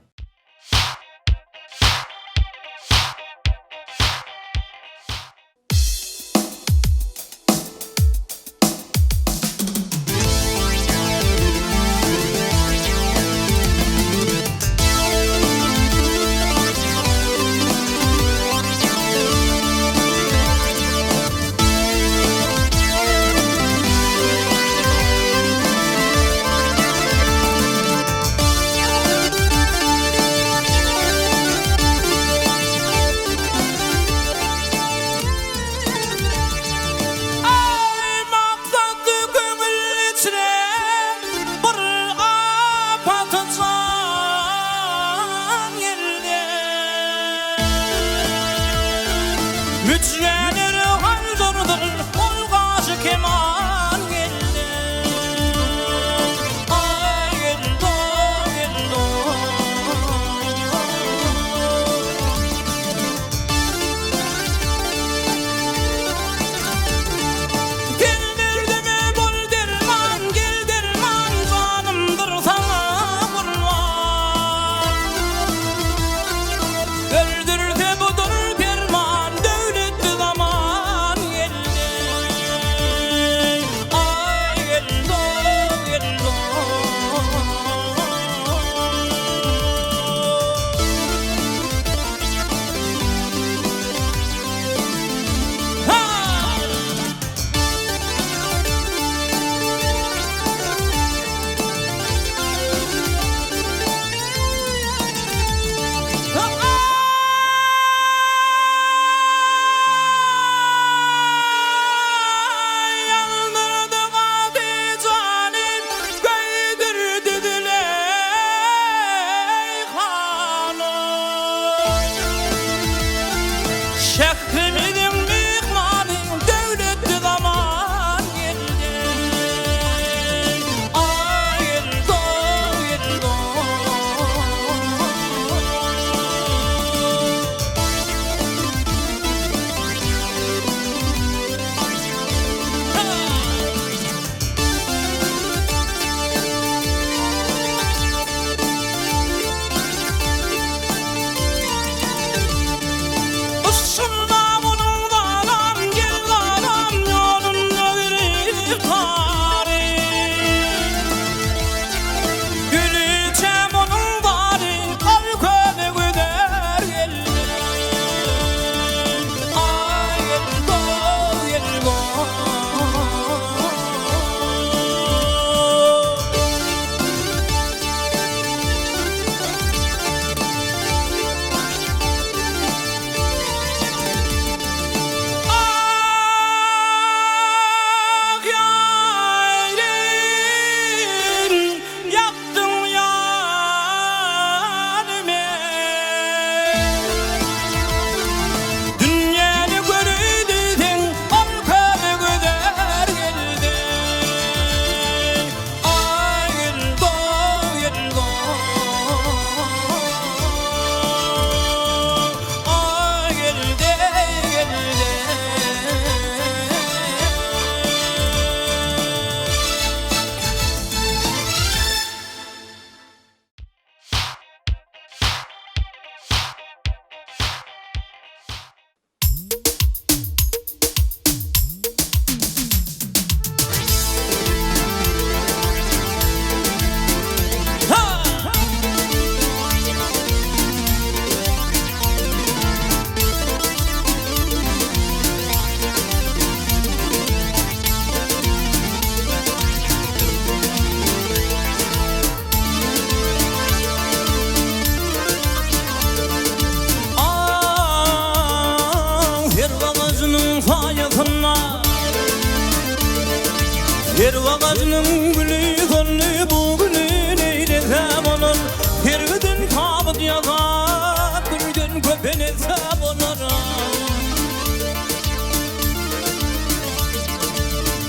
S3: Her vakasının gülü gönlü bu gülü neylesem olur. Her gün kabut yazar, gülden köpenesem olur.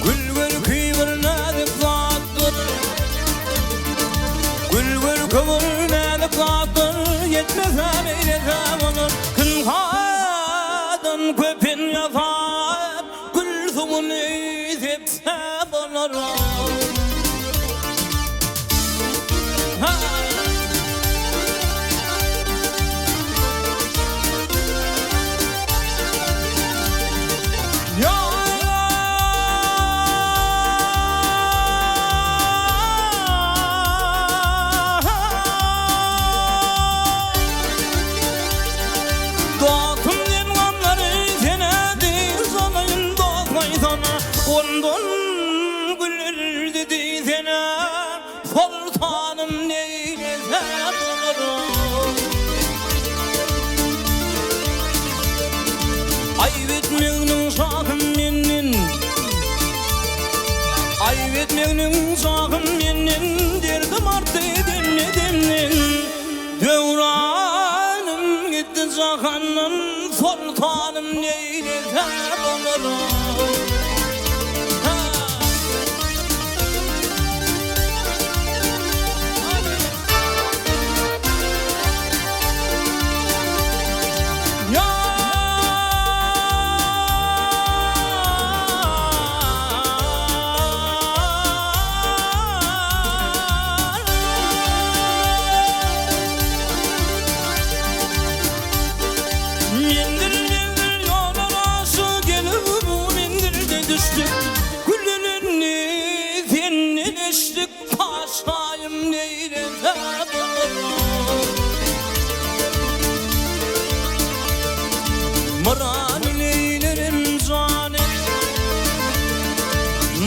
S3: Gülgül kıvır nedik zattır, gülgül kıvır nedik zattır. Yetmesem eylesem olur. Kın kadın köpen yazar, gül sumun ezepsem olur. Ondan gülür dedi sene, sultanım neylesem olur. Ayıp etmeğinin şahım menin, ayıp etmeğinin şahım menin. Derdim arttı demledim, devranım gitti şahının, sultanım neylesem olur.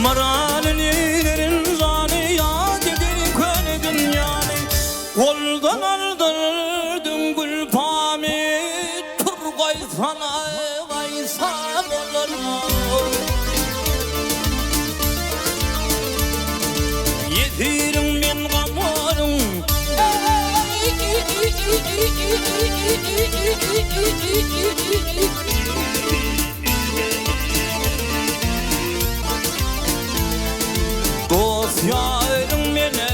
S3: Maranın eylerin zani ya dedin köne dünyanı. Koldan aldırdın gül pami, turgay sana kaysam olur. Yetirim ben kamarım, dost yarım beni,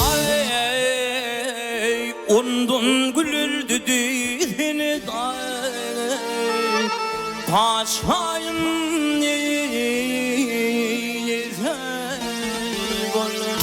S3: ay, ondan gülürdü dizini paşayım neyse gönlüm.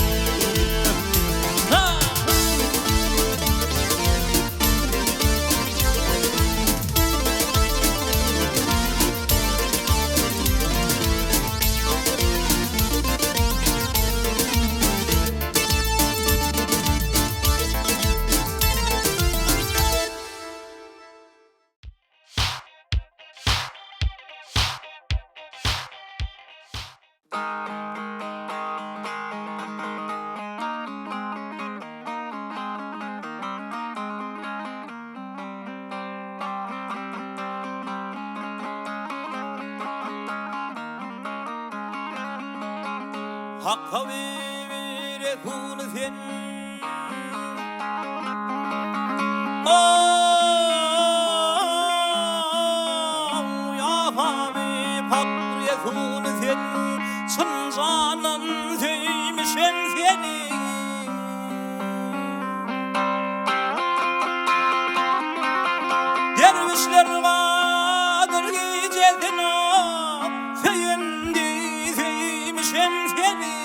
S3: Hakka bir Resul sen, ya Habib Hak Resul sen, çın canan sevmişem seni. Dervişler vardır gecedin sevindi sevmişem seni.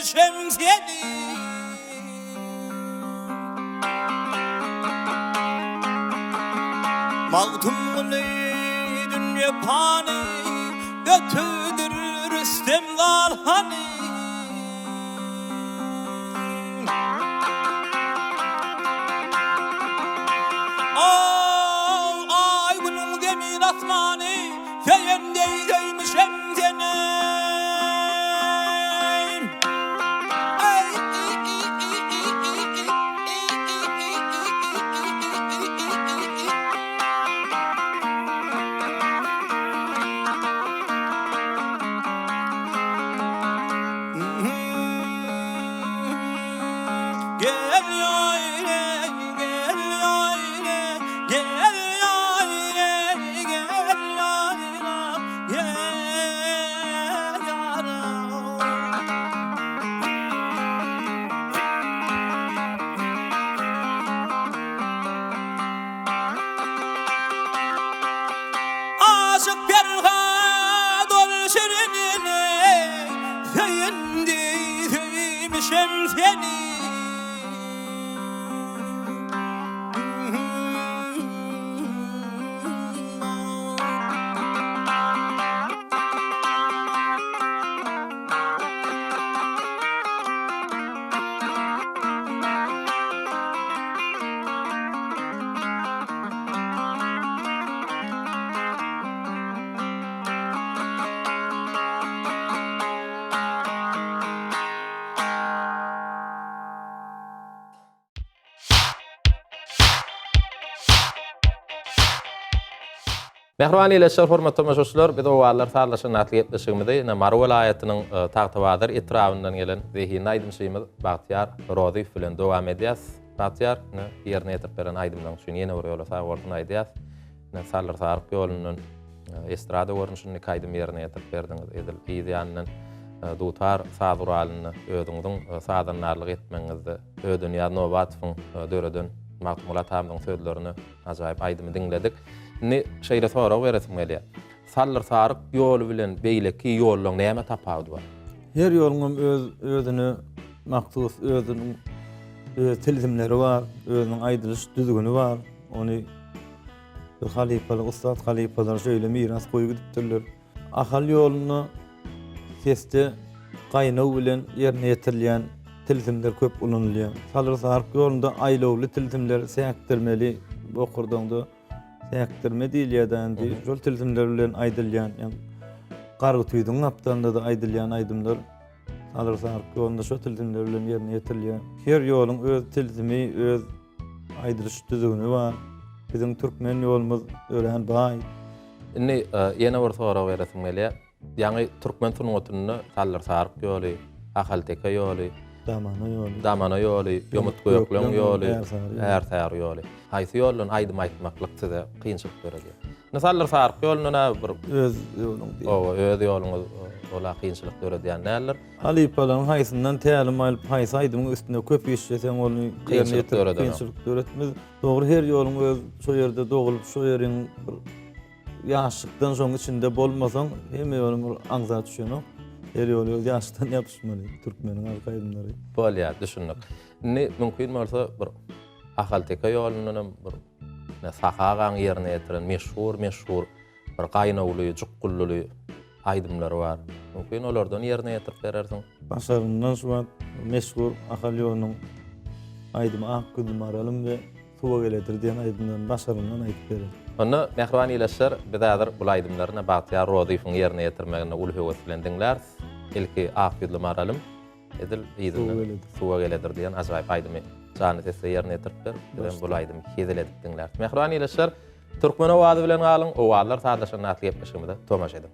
S3: sevmişem seni. Mağdumlu dünya fani, ötüdür Rüstem Galhani. Ay bunun demin asmanı, feyendeymişem seni. Aşık Ferhat ol şirinine, sevmişem seni.
S1: Mehriban ýeleşler, hormatly tamaşaçylar, biz owalar sarlaşan atly etmişigimizde ine Marw welaýatynyň Tagtabadyr etrabyndan gelen Zehin Aýdymşymy Bagtyar Rodi bilen dowam edýäs. Bagtyar ýerine ýetip beren Aýdymdan üçin ýene bir ýola sagortun aýdýas. Sallar sarp ýolunun estrada görnüşini Aýdym ýerine ýetip berdiňiz. Edil ýa-da dutar saduralyny özüňiziň sadanlarlyk etmeňizde ödün ýa nowatyň döredin Mahmulat hamyň sözlerini ajaýyp Aýdymy dinledik. Ne şeýle sorak beresim gelýär. Sallar saryk ýol bilen beýleki ýollaň näme tapawdy bar?
S2: Her ýoluň özüni maksud, özüniň tilzimleri var, özüniň aýdylyş düzgünü var. Ony halipalar, ustad halipalar şeýle miras goýup gidipdirler. Ahal ýoluny sesde gaýnaw bilen ýerine ýetirilýän tilzimler köp ulanylýar. Sallar saryk ýolunda aýlawly tilzimler säkdirmeli, okurdanda säkdirme diýilýärdi. Jol tilzimler bilen aýdylýan, ýani gargy tüýdüň aptanda da aýdylýan aýdymlar sallar saryk ýolunda şo tilzimler bilen ýerine ýetirilýär. Her ýoluň öz tilzimi, öz aýdylyş düzgüni bar. Bizim türkmen ýolumuz ölen baý.
S1: Indi ýene bir sorak beresim gelýär. Ýani türkmen sunuwatyny sallar saryk ýoly, ahalteka ýoly, damana ýoly, ýomut goýoklaň ýoly, ärsär ýoly. Haýsy ýolun aýdym aýtmaklyk size kynçylyk berýär. Sallar saryk ýolunyna bir
S2: öz ýoluň diýip.
S1: Öz ýoluňyz ola kynçylyk berýär näler?
S2: Halipalaryň haýsyndan tälim alyp haýsy aýdymyň üstünde köp işleseň ony
S1: kynçylyk
S2: öğretmez. Dogry her ýoluň öz şo ýerde dogulup şo ýeriň ýaşlykdan soň içinde bolmasaň hemme ýolum aňza düşýär. Her ýol ýaşdan ýapyşmaly türkmeniň arkaýdymlary.
S1: Bolýar, düşündik. Ne mümkin bolsa bir ahalteka ýolunyň bir sahagaň ýerine ýetiren meşhur bir gaýnawly, jukgully aýdymlar bar. Mümkin olardan ýerine ýetirip berersiň.
S2: Başaryndan şuwat meşhur ahal ýolunyň aýdymy akgydym aralym we suwa geledir diýen aýdymdan başaryndan aýdyp berer.
S1: Onda mehriban ýeleşler, biz häzir bu aýdymlaryny Bagtyar Rodyň ýerine ýetirmegine ulhewet bilen diňlär. Ilki akgydym aralym edil ýygyny suwa geledir diýen ajaýyp aýdymy jany tese ýerine ýetirip ber. Bu aýdym hezil edip diňlär. Mehriban ýeleşler, türkmen owady bilen galyň, owalar sadlaşan atly ýetmişigimizde tomaş edin.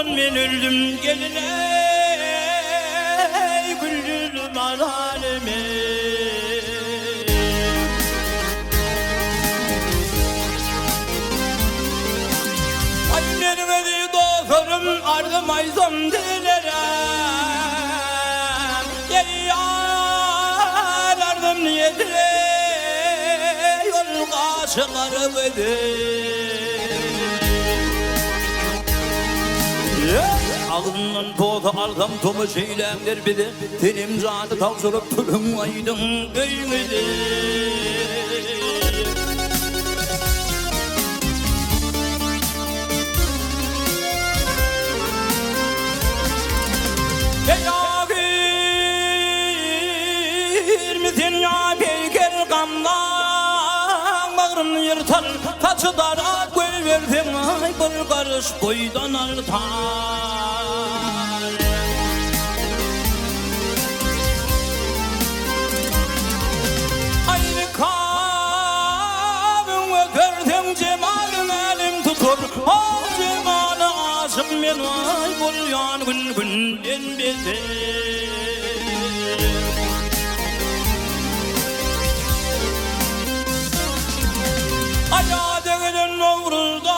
S3: Ondan men öldüm geline Güllüm aleme Annenin ödü dostlarım ardım ayzam dilerem Yar ardım niyetine Yol kaşılarım Ağzından tozu aldım tomu şeylemler bidi Tenim zatı tavsırıp tülüm aydın göymedi Girmesin ya peyker gamdan Bağrını yırtar taçı dara koy verdim Ay bir karış boydan artar Aynı kahvimi gördüm cemalin elim tutur O cemale aşık men ay bul yan gün günden beter Ayadeğinin ovrulda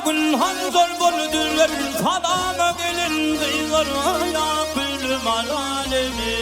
S3: Günhan zor bölüdüler Sadama gelin kıygar Ayak bülüm alemi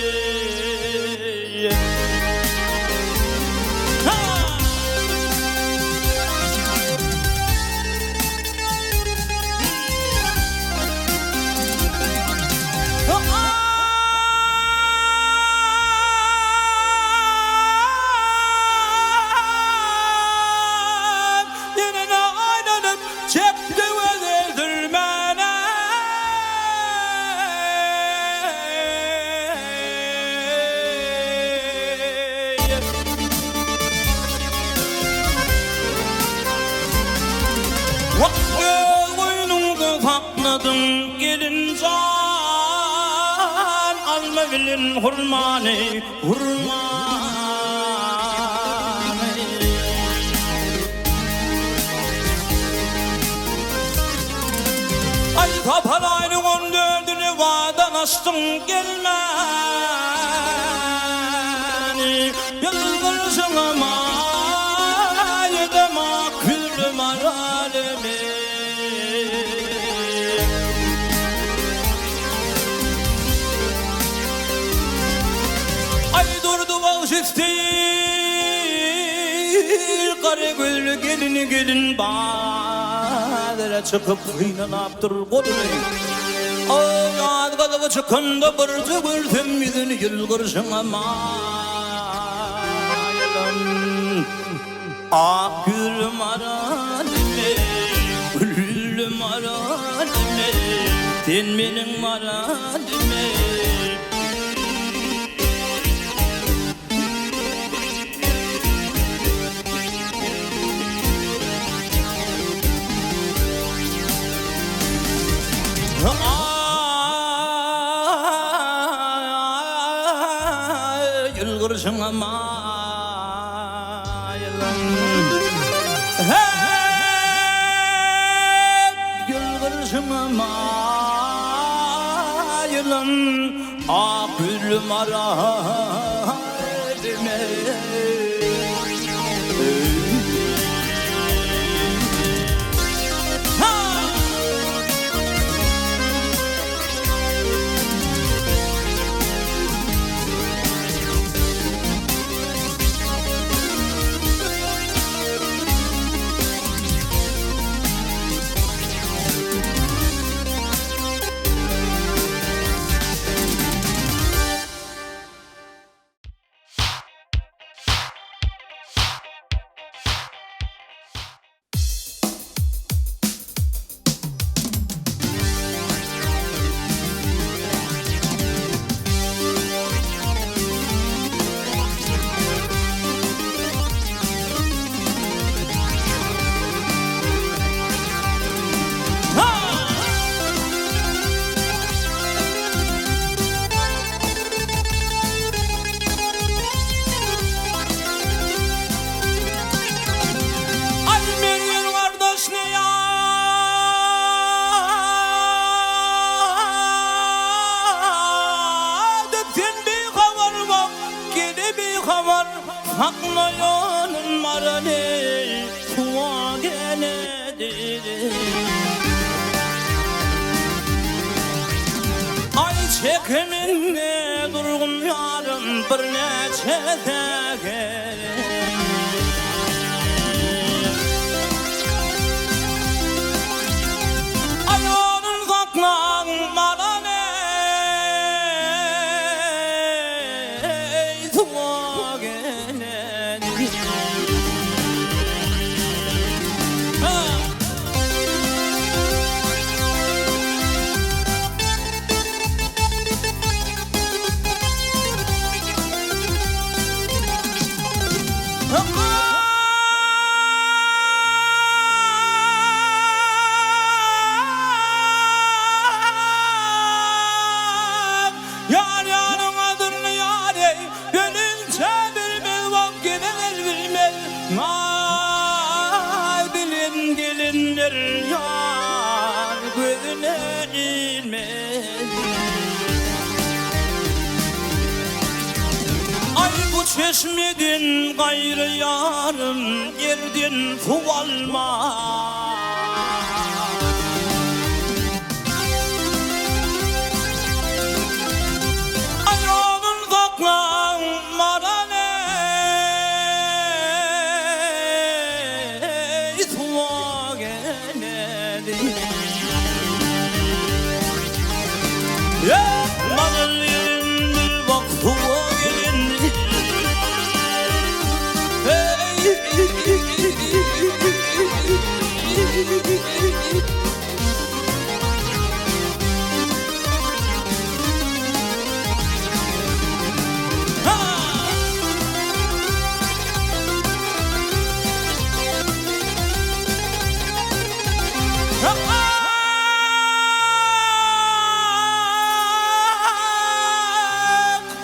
S3: Gelin can alma bilin hurmani Ay kapalaylı on dördünü vadan açtım gelmeni Yıldırırsın ama yedema külüm alemi Kare gölü gelin Badere çıkıp kıynanaptır kolunu Ağad kadığı çıkında bırcı bırtım yüzünü yılgırsın ama Ah gülüm aranime Gülüm aranime Sen benim aranime Yılgırsın ama Yılgırsın ama yılın Ah gülüm aradime saklayanın marane tuğa geledir. Ay çekiminle durgun yarım bir neçe teger. Ayağının saklan marane tuğa geledir. Yar yarın adını yare gönülce bilmez vaktidir bilmez. Ay bilin gelinler yar gözüne ilmez. Ay bu çeşmedin gayrı yarım yerden su alma. Ayağının saklan marane tuğa geledir. Ya malın bir vaktu gelin.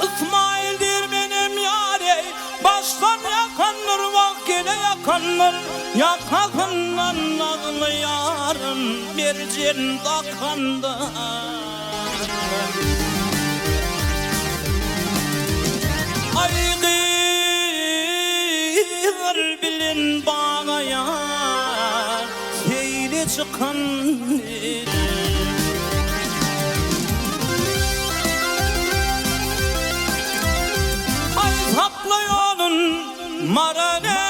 S3: İsmail dirmenim yare baştan yakanır vakile yakanır. Yakakından ağlı yarım bir cin takandı. Ay gıyır bilin bağa yar seyli çıkan. Ay saklayanın marane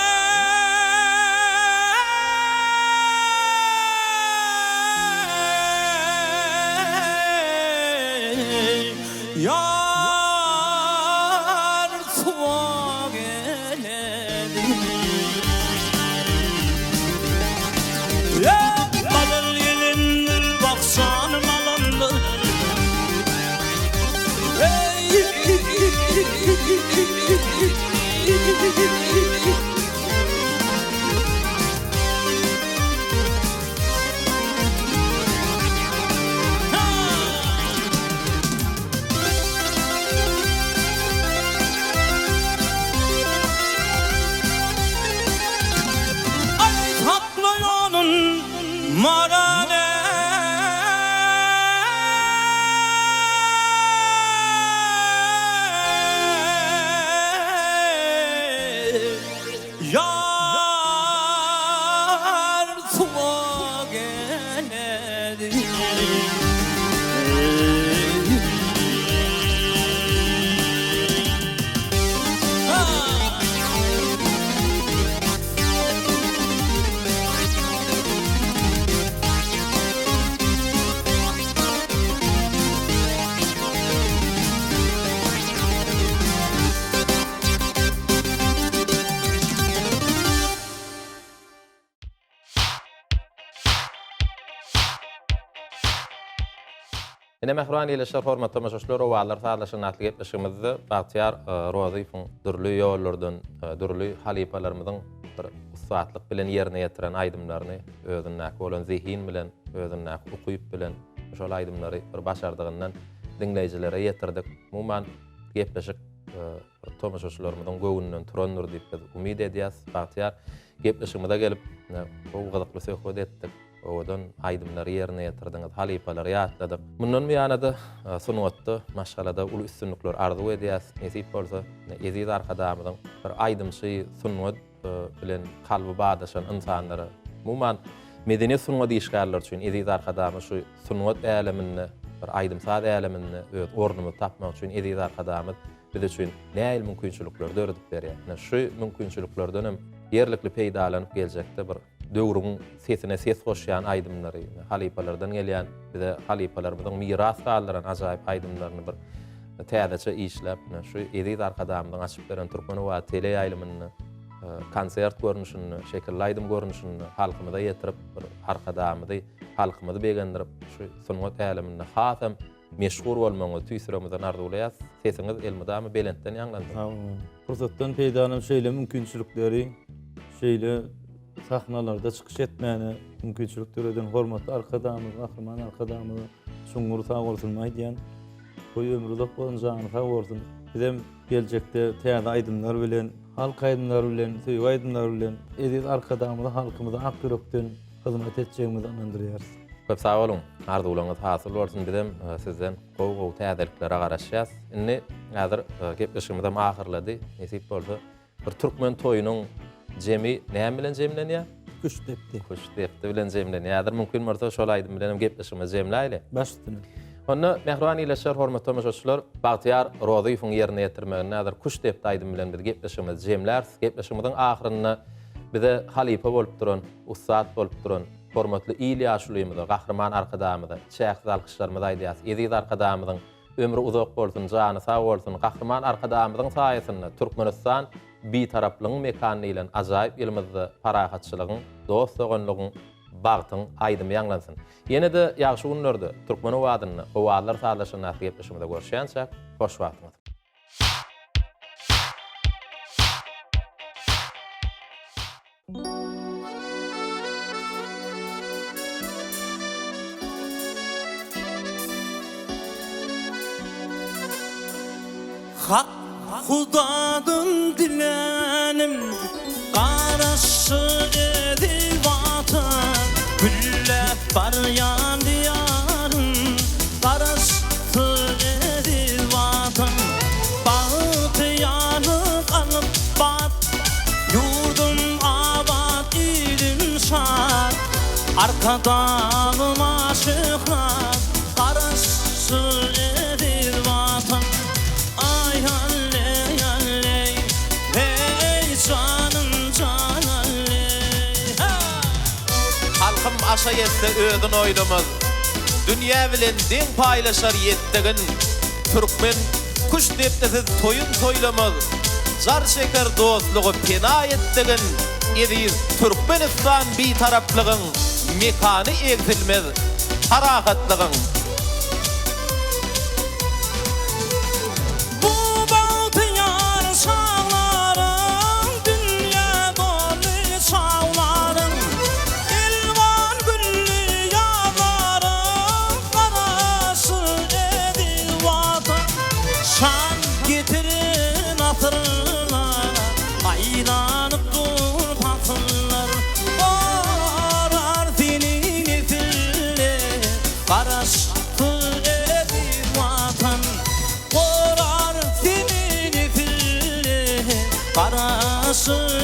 S3: yar tuğa geledir. Ya malın yelindir baksan malındır. Ay saklayanın marane yar tuğa geledir.
S1: Ine mehruan ýeleşler hormatly tamaşaçylar we allar saýlaşan atly gepleşigimizde Bagtyar Rozyfyň dürli ýollardan, dürli halipalarymyzyň bir saatlyk bilen ýerine ýetiren aýdymlaryny özünnäki bolan zihin bilen, özünnäki ukuyup bilen şol aýdymlary bir başardygyndan dinleýijilere ýetirdik. Muman gepleşik tamaşaçylarymyzyň göwünden turandyr diýip umyt edýäs. Bagtyar gepleşigimize gelip bu gydykly söhbet etdik. odan aýdymlary ýerine ýetirdiňiz, halipalar ýatladyk. Mundan ýanada sunwatda maşgalada ulu üstünlikler arzu edýäs. Nesip bolsa, eziz arkadamyň bir aýdymçy sunwat bilen kalby bağdaşan insanlara umuman medeniýet sunwat işgärler üçin eziz arkadamy şu sunwat älemini bir aýdymsaz älemini öz ornuny tapmak üçin eziz arkadamy biz üçin näil mümkinçilikler döredip berýär. Şu mümkinçiliklerden hem ýerlikli peýdalanyp geljekde bir döwrüň sesine ses goşýan aýdymlary, halipalardan gelýän, bize halipalarymyzyň miras galyran ajaýyp aýdymlaryny bir täzeçe işläp, şu eziz arkadamyň açyp beren Türkmenwat tele ýaýlymyny, konsert görnüşini, şekilli aýdym görnüşini halkymyza ýetirip, bir arkadamyzy halkymyzy begendirip, şu sunwat äleminde hasam meşhur bolmagy tüýsüremizden arzuwlaýas. Sesiňiz elmydamy belentden ýaňlandy.
S2: Fursatdan peýdanyp şeýle mümkinçilikleri, şeýle sahnalarda çykyş etmäni mümkinçilikleri eden hormatly arkadamyz, gahrman arkadamyz şuňgur sag bolsunmaý diýen goý ömrü uzak bolan jany sag bolsun. Bizem geljekde täze aýdymlar bilen, halk aýdymlary bilen, söýgü aýdymlary bilen eziz arkadamyza, halkymyza ak ýürekden hyzmat etjegimizi anandyrýar.
S1: Köp sağ olun. Arzuwlaryňyz hasyl bolsun bizem sizden gowy täzeliklere garaşýas. Indi häzir gepleşigimiz hem ahyrlady. Nesip bolsa bir türkmen toýunyň jemi näme bilen jemlenýär?
S2: Kuş depdi.
S1: Kuş depdi bilen jemlenýär. Häzir mümkin bolsa şol aýdym bilen hem gepleşigimiz jemläýli.
S2: Başdyny.
S1: Onda mehriban ýylaşar hormatly tamaşaçylar, Bagtyar Rozyfowyň ýerine ýetirmegine häzir kuş depdi aýdym bilen bir gepleşigimiz jemlär. Gepleşigimiziň ahyryna bize halipa bolup duran, ustad bolup duran hormatly ýaşlymyzy, gahrman arkadamyzy, çäksiz alkyşlarymyzy aýdýas. Eziz arkadamyzyň ömrü uzak bolsun, jany sag bolsun, gahrman arkadamyzyň saýasynda Türkmenistan bitaraplygyň mekanyny bilen ajaýyp elimizde parahatçylygyň, dostlugyň bagtyň aýdymy ýanglansyn. Ýene de ýagşy günlerde Türkmenwadyny, owalar saglaşyny gepleşmede görüşýänçä, hoş wagtyňyz.
S3: Hak Hudadan dilenim Qaraşı edil vatan Güllep baryan diyarım Qaraşı edil vatan Bağıtı yanık alıp bat Yurdum abad ilim şad Arkadağım aşıklar Qaraşı edil vatan
S1: Halkym aşa ýetse özüň oýlamaz. Dünýä bilen deň paýlaşar ýetdigin. Türkmen kuş depdesiz toyun toýlamaz. Jar şeker dostlugy pena ýetdigin. Eziz Türkmenistan bitaraplygyň mekany egzilmez. Harahatlygyň
S3: Qarası